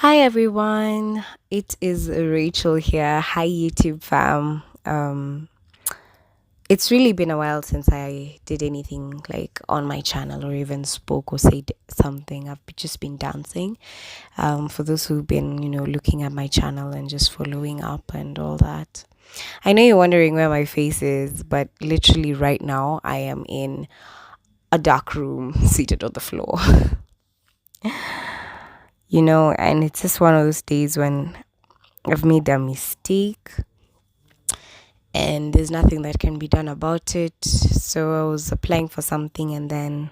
Hi everyone, it is Rachel here. Hi YouTube fam. It's really been a while since I did anything like on my channel or even spoke or said something. Just been dancing. For those who've been, looking at my channel and just following up and all that. I know you're wondering where my face is, but literally right now I am in a dark room seated on the floor. And it's just one of those days when I've made a mistake and there's nothing that can be done about it. So I was applying for something and then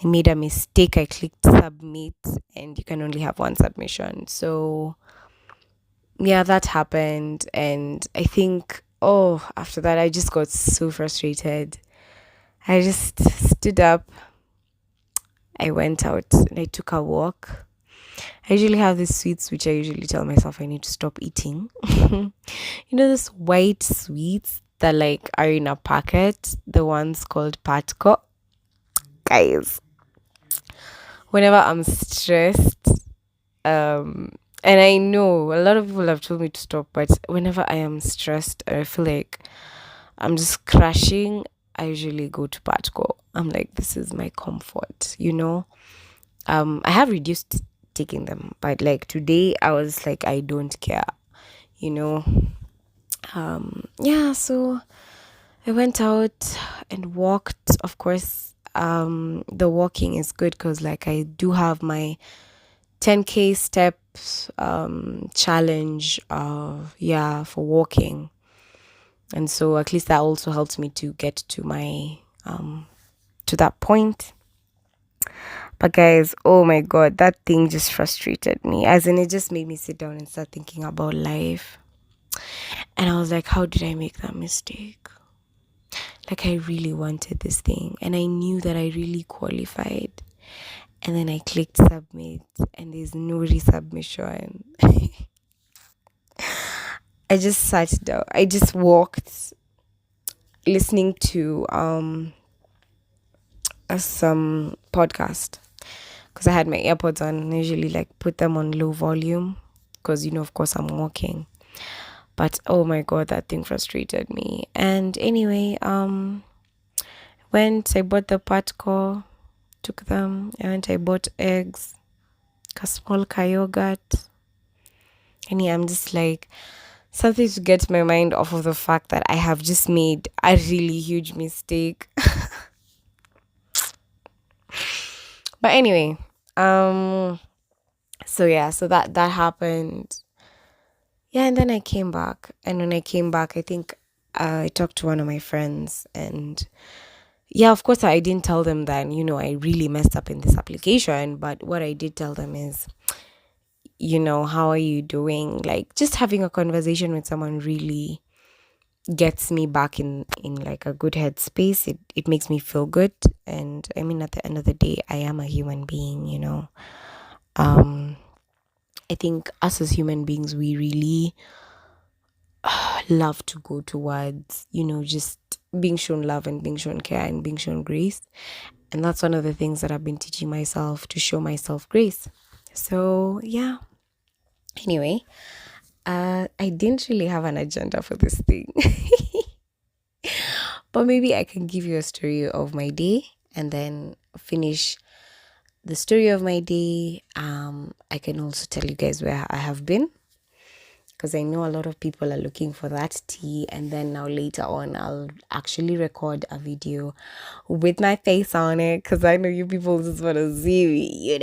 I made a mistake. I clicked submit and you can only have one submission. So yeah, that happened. And I think, after that, I just got so frustrated. I just stood up, I went out and I took a walk. I usually have these sweets which I usually tell myself I need to stop eating. Those white sweets that like are in a packet, the ones called patco. Guys, whenever I'm stressed, um and I know a lot of people have told me to stop, but whenever I am stressed or I feel like I'm just crashing, I usually go to patco. I'm like, this is my comfort. I have reduced taking them, but like today I was like, I don't care, you know. Yeah, so I went out and walked. Of course, the walking is good because like I do have my 10K steps challenge yeah, for walking. And so at least that also helped me to get to my to that point. But guys, oh my god, that thing just frustrated me. As in, it just made me sit down and start thinking about life. And I was like, how did I make that mistake? Like, I really wanted this thing and I knew that I really qualified. And then I clicked submit and there's no resubmission. I just sat down. I just walked listening to some podcast because I had my AirPods on and I usually like put them on low volume because of course I'm walking. But oh my god, that thing frustrated me. And anyway, went, I bought the patco, took them, I went, I bought eggs, a small yogurt. And yeah, I'm just like something to get my mind off of the fact that I have just made a really huge mistake. But anyway, um so yeah, so that happened. Yeah, and then I came back. And when I came back, I think I talked to one of my friends and yeah, of course I didn't tell them that, I really messed up in this application, but what I did tell them is, how are you doing? Like just having a conversation with someone really gets me back in like a good headspace. It makes me feel good. And I mean, at the end of the day, I am a human being. um I think us as human beings, we really love to go towards, just being shown love and being shown care and being shown grace. And that's one of the things that I've been teaching myself, to show myself grace. So yeah, anyway, I didn't really have an agenda for this thing. But maybe I can give you a story of my day and then finish the story of my day. I can also tell you guys where I have been because I know a lot of people are looking for that tea. And then now later on, I'll actually record a video with my face on it because I know you people just want to see me.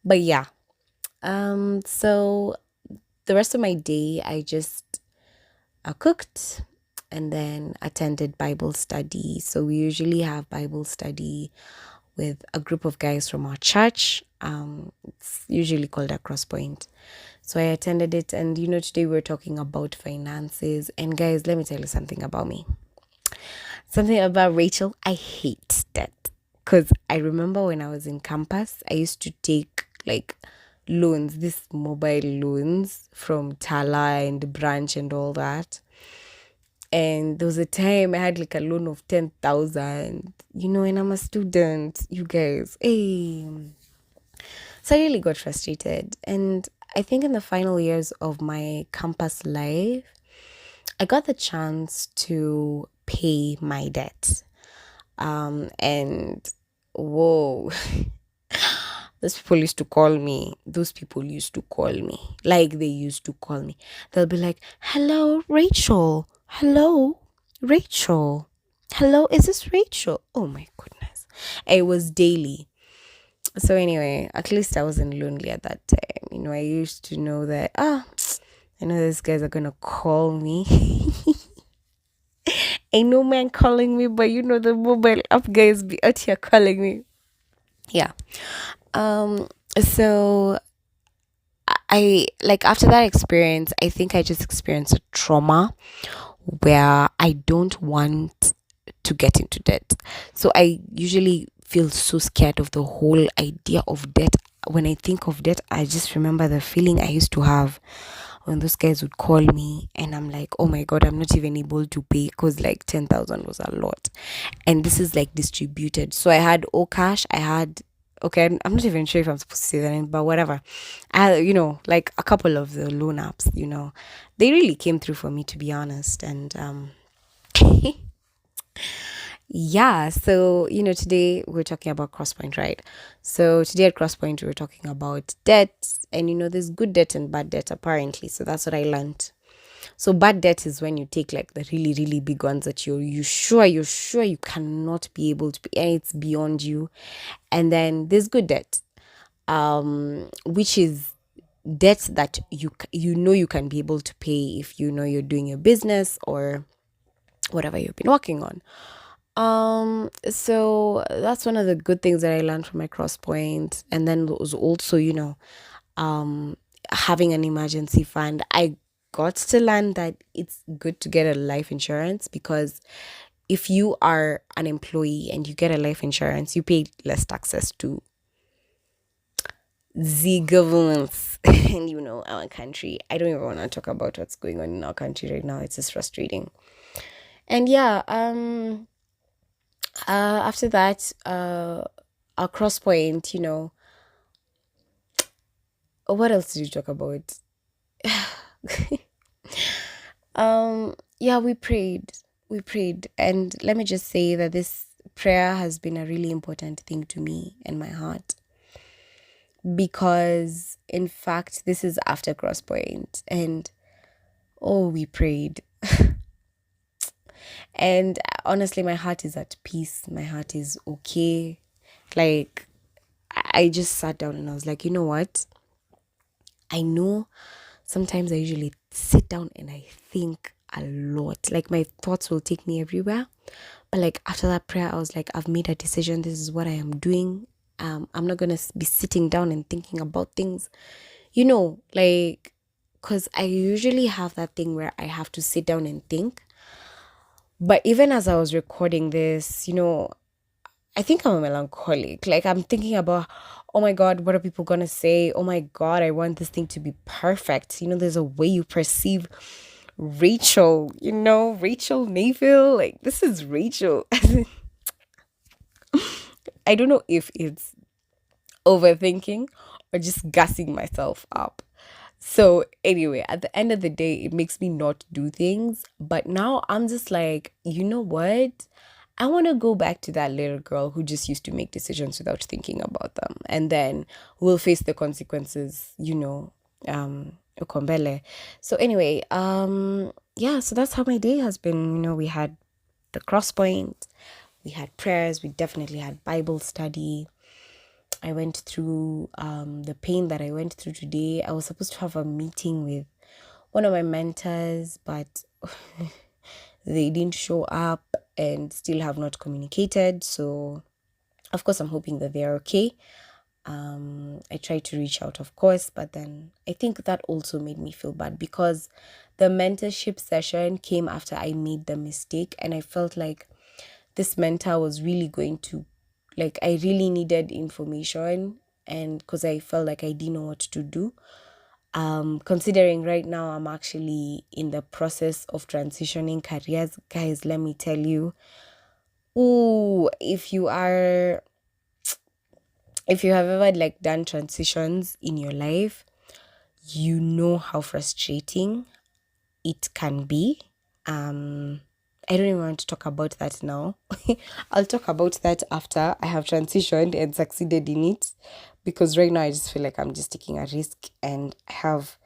But yeah, so the rest of my day, I just cooked and then attended Bible study. So we usually have Bible study with a group of guys from our church. It's usually called a cross point. So I attended it, and today we're talking about finances. And guys, let me tell you something about me. Something about Rachel, I hate that. Because I remember when I was in campus, I used to take like loans, this mobile loans from Tala and Branch and all that. And there was a time I had like a loan of 10,000, and I'm a student, you guys. Hey. So I really got frustrated. And I think in the final years of my campus life, I got the chance to pay my debt. And whoa, those people used to call me. Those people used to call me. Like they used to call me. They'll be like, hello, Rachel. Hello, Rachel. Hello, is this Rachel? Oh my goodness. It was daily. So anyway, at least I wasn't lonely at that time. I used to know that, I know these guys are gonna call me. Ain't no man calling me, but the mobile app guys be out here calling me. Yeah. Um so I like after that experience, I think I just experienced a trauma where I don't want to get into debt. So I usually feel so scared of the whole idea of debt. When I think of debt, I just remember the feeling I used to have when those guys would call me and I'm like, oh my god, I'm not even able to pay because like 10,000 was a lot. And this is like distributed. So I had all cash, I had okay, I'm not even sure if I'm supposed to say that, but whatever. I had, like a couple of the loan apps, they really came through for me, to be honest. And yeah, so today we're talking about Crosspoint, right? So today at Crosspoint we're talking about debt, and there's good debt and bad debt apparently. So that's what I learned. So bad debt is when you take like the really really big ones that you're sure you cannot be able to pay, and it's beyond you. And then there's good debt, which is debt that you can be able to pay if you're doing your business or whatever you've been working on. So that's one of the good things that I learned from my cross point. And then was also, um, having an emergency fund. I got to learn that it's good to get a life insurance because if you are an employee and you get a life insurance, you pay less taxes to the governments and our country. I don't even want to talk about what's going on in our country right now. It's just frustrating. And yeah, after that, our cross point, what else did you talk about? Yeah, we prayed, and let me just say that this prayer has been a really important thing to me and my heart, because in fact this is after cross point, and oh, we prayed. And honestly, my heart is at peace, my heart is okay. Like, I just sat down and I was like, you know what, I know sometimes I usually sit down and I think a lot. Like my thoughts will take me everywhere. But like after that prayer, I was like, I've made a decision. This is what I am doing. I'm not gonna be sitting down and thinking about things. Like, because I usually have that thing where I have to sit down and think. But even as I was recording this, I think I'm a melancholic. Like I'm thinking about, oh my God, what are people gonna say? Oh my God, I want this thing to be perfect. There's a way you perceive Rachel, Rachel Mayfield. Like this is Rachel. I don't know if it's overthinking or just gassing myself up. So anyway, at the end of the day, it makes me not do things. But now I'm just like, you know what? I want to go back to that little girl who just used to make decisions without thinking about them. And then we'll face the consequences, Ukombele. So anyway, yeah, so that's how my day has been. We had the cross point, we had prayers, we definitely had Bible study. I went through the pain that I went through today. I was supposed to have a meeting with one of my mentors, but they didn't show up and still have not communicated. So, of course, I'm hoping that they're okay. I tried to reach out, of course, but then I think that also made me feel bad because the mentorship session came after I made the mistake, and I felt like this mentor was really going to, like, I really needed information, and because I felt like I didn't know what to do. Considering right now I'm actually in the process of transitioning careers, guys, let me tell you, ooh, if you are if you have ever like done transitions in your life, you know how frustrating it can be. Um, I don't even want to talk about that now. I'll talk about that after I have transitioned and succeeded in it. Because right now I just feel like I'm just taking a risk and I have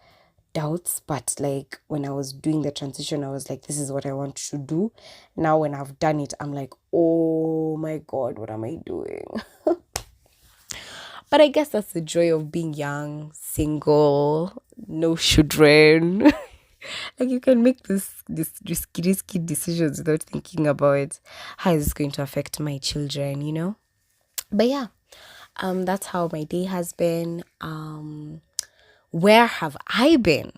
doubts. But like when I was doing the transition, I was like, this is what I want to do. Now when I've done it, I'm like, oh my God, what am I doing? But I guess that's the joy of being young, single, no children. Like you can make this risky decisions without thinking about how is this going to affect my children. But yeah, that's how my day has been. Where have I been?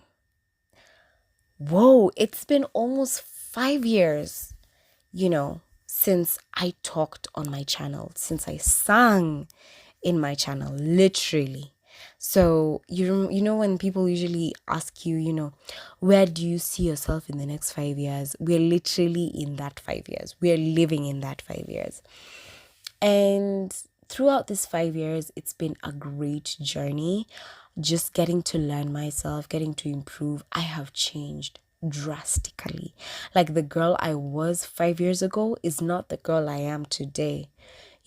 Whoa, it's been almost 5 years, since I talked on my channel, since I sang in my channel, literally. So you know when people usually ask you, where do you see yourself in the next 5 years? We're literally in that 5 years. We're living in that 5 years. And throughout this 5 years, it's been a great journey. Just getting to learn myself, getting to improve. I have changed drastically. Like the girl I was 5 years ago is not the girl I am today.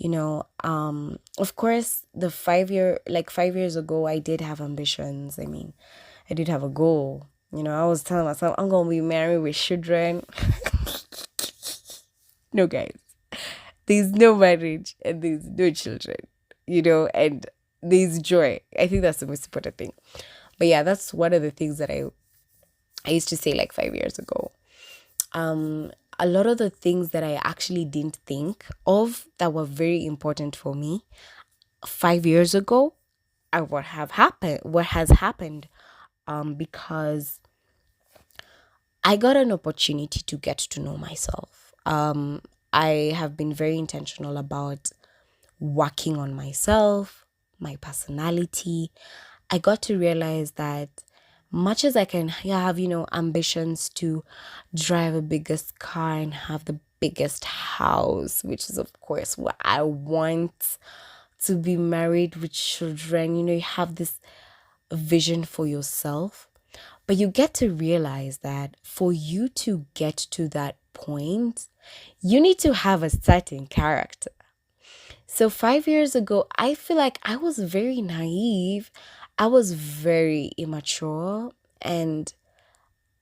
Of course, the 5 years ago, I did have ambitions. I mean, I did have a goal. I was telling myself, I'm going to be married with children. No, guys, there's no marriage and there's no children, and there's joy. I think that's the most important thing. But yeah, that's one of the things that I used to say like 5 years ago. A lot of the things that I actually didn't think of that were very important for me 5 years ago are what has happened, because I got an opportunity to get to know myself. I have been very intentional about working on myself, my personality. I got to realize that much as I can have, ambitions to drive a biggest car and have the biggest house, which is of course what I want, to be married with children, you have this vision for yourself. But you get to realize that for you to get to that point, you need to have a certain character. So 5 years ago, I feel like I was very naive. I was very immature, and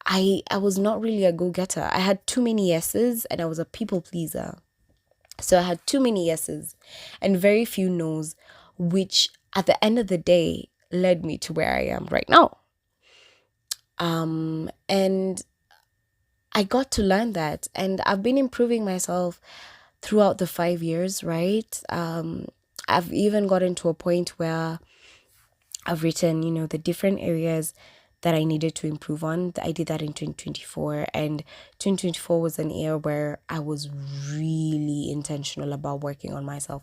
I was not really a go-getter. I had too many yeses and I was a people pleaser. So I had too many yeses and very few no's, which at the end of the day led me to where I am right now. And I got to learn that, and I've been improving myself throughout the 5 years, right? I've even gotten to a point where I've written, the different areas that I needed to improve on. I did that in 2024, and 2024 was an year where I was really intentional about working on myself.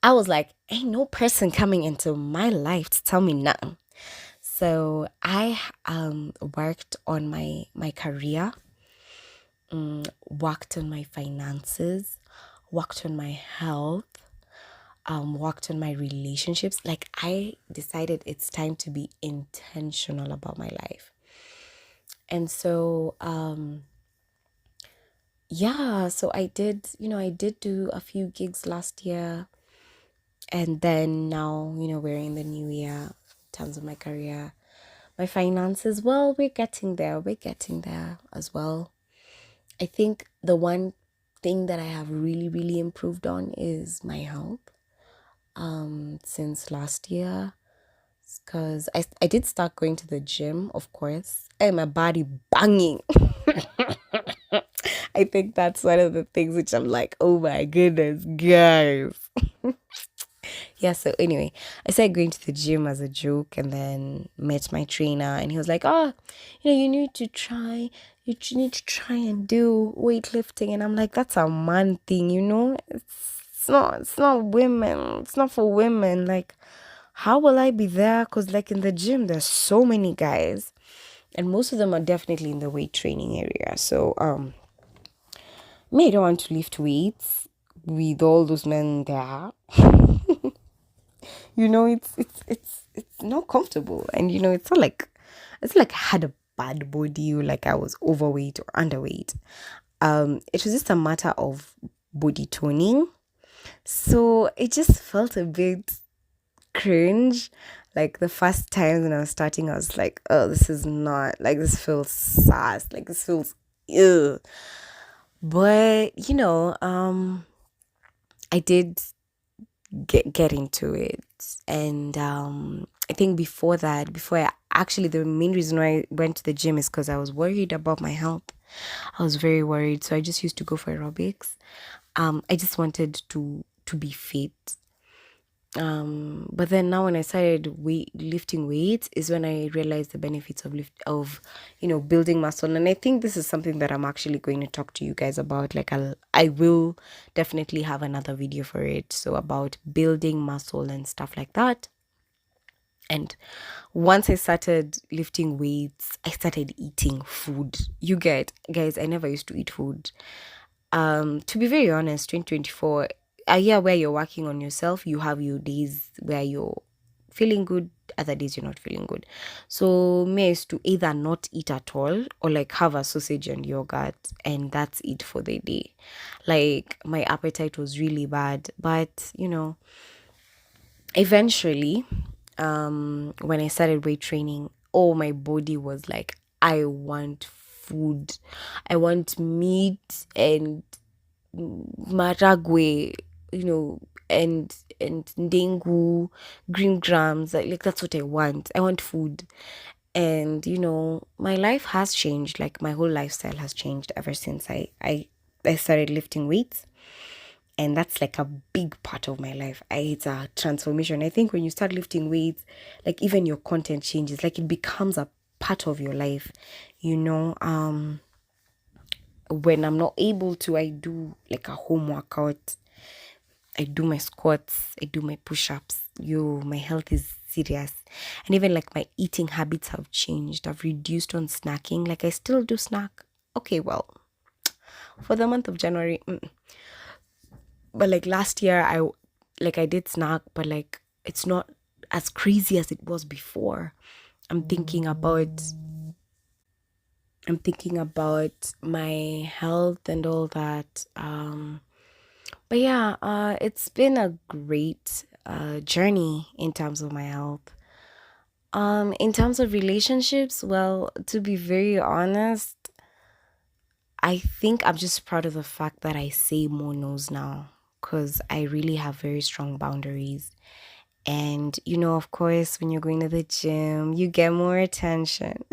I was like, ain't no person coming into my life to tell me nothing. So I worked on my career, worked on my finances, worked on my health, worked on my relationships. Like I decided it's time to be intentional about my life. And so yeah, so I did do a few gigs last year, and then now, we're in the new year in terms of my career. My finances, well, we're getting there as well. I think the one thing that I have really, really improved on is my health. Since last year, because I did start going to the gym, of course, and my body banging. I think that's one of the things which I'm like, oh my goodness, guys. Yeah, so anyway, I started going to the gym as a joke and then met my trainer, and he was like, oh, you need to try and do weightlifting. And I'm like, that's a man thing, it's not women. It's not for women. Like, how will I be there? Because like in the gym, there's so many guys, and most of them are definitely in the weight training area. So me, I don't want to lift weights with all those men there. it's not comfortable, and it's not like I had a bad body, or like I was overweight or underweight. It was just a matter of body toning. So it just felt a bit cringe. Like the first time when I was starting, I was like, oh, this is not like, this feels sass, like this feels ew. But I did get into it. And I think before that, before I actually, the main reason why I went to the gym is because I was worried about my health. I was very worried. So I just used to go for aerobics. I just wanted to be fit. But then now when I started lifting weights is when I realized the benefits of building muscle. And I think this is something that I'm actually going to talk to you guys about. Like I will definitely have another video for it. So about building muscle and stuff like that. And once I started lifting weights, I started eating food. You get, guys, I never used to eat food. To be very honest, 2024, a year where you're working on yourself, you have your days where you're feeling good, other days you're not feeling good. So me, I used to either not eat at all or like have a sausage and yogurt, and that's it for the day. Like my appetite was really bad, but eventually, when I started weight training, oh, my body was like, I want food, I want meat and maragwe, and ndengu, green grams. Like that's what I want. I want food. And my life has changed. Like my whole lifestyle has changed ever since I started lifting weights. And that's like a big part of my life. It's a transformation. I think when you start lifting weights, like even your content changes. Like it becomes a part of your life. When I'm not able to, I do like a home workout. I do my squats, I do my push-ups. My health is serious. And even like my eating habits have changed. I've reduced on snacking. Like I still do snack. Okay, well, for the month of January, but like last year I did snack, but like it's not as crazy as it was before. I'm thinking about my health and all that. But yeah, it's been a great journey in terms of my health. In terms of relationships, well, to be very honest, I think I'm just proud of the fact that I say more no's now, because I really have very strong boundaries. And of course, when you're going to the gym, you get more attention.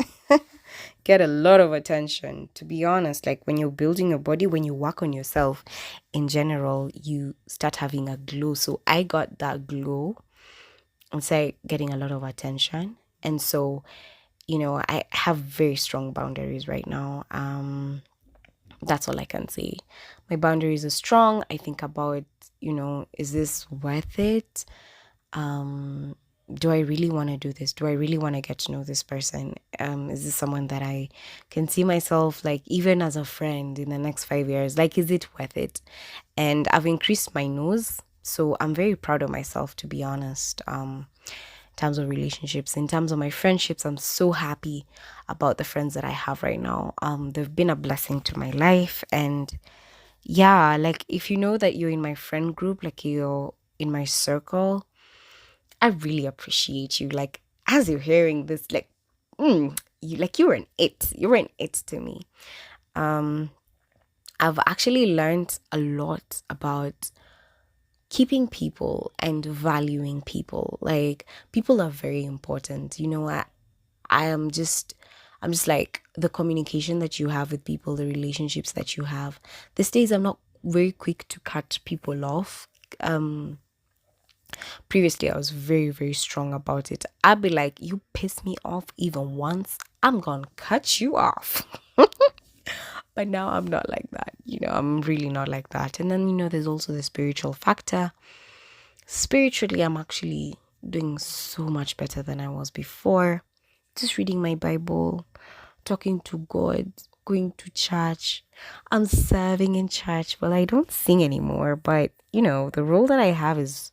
Get a lot of attention, to be honest. Like when you're building your body, when you work on yourself in general, you start having a glow. So I got that glow and say getting a lot of attention. And so I have very strong boundaries right now. That's all I can say. My boundaries are strong. I think about, is this worth it? Do I really want to do this? Do I really want to get to know this person? Is this someone that I can see myself, like, even as a friend in the next 5 years? Like, is it worth it? And I've increased my nose. So I'm very proud of myself, to be honest. In terms of relationships, in terms of my friendships, I'm so happy about the friends that I have right now. They've been a blessing to my life. And yeah, like if you know that you're in my friend group, like you're in my circle, I really appreciate you. Like as you're hearing this, like you're an it. You're an it to me. I've actually learned a lot about keeping people and valuing people. Like people are very important. I'm just like the communication that you have with people, the relationships that you have. These days I'm not very quick to cut people off. Previously I was very, very strong about it. I'd be like, you piss me off even once, I'm gonna cut you off. But now I'm not like that. I'm really not like that. And then there's also the spiritual factor. Spiritually, I'm actually doing so much better than I was before. Just reading my Bible, talking to God, going to church. I'm serving in church. Well, I don't sing anymore, but the role that I have is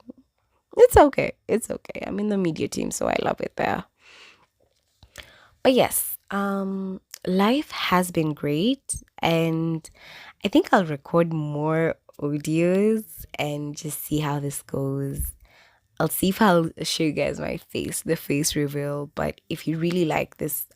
It's okay. It's okay. I'm in the media team, so I love it there. But yes, life has been great, and I think I'll record more audios and just see how this goes. I'll see if I'll show you guys my face, the face reveal. But if you really like this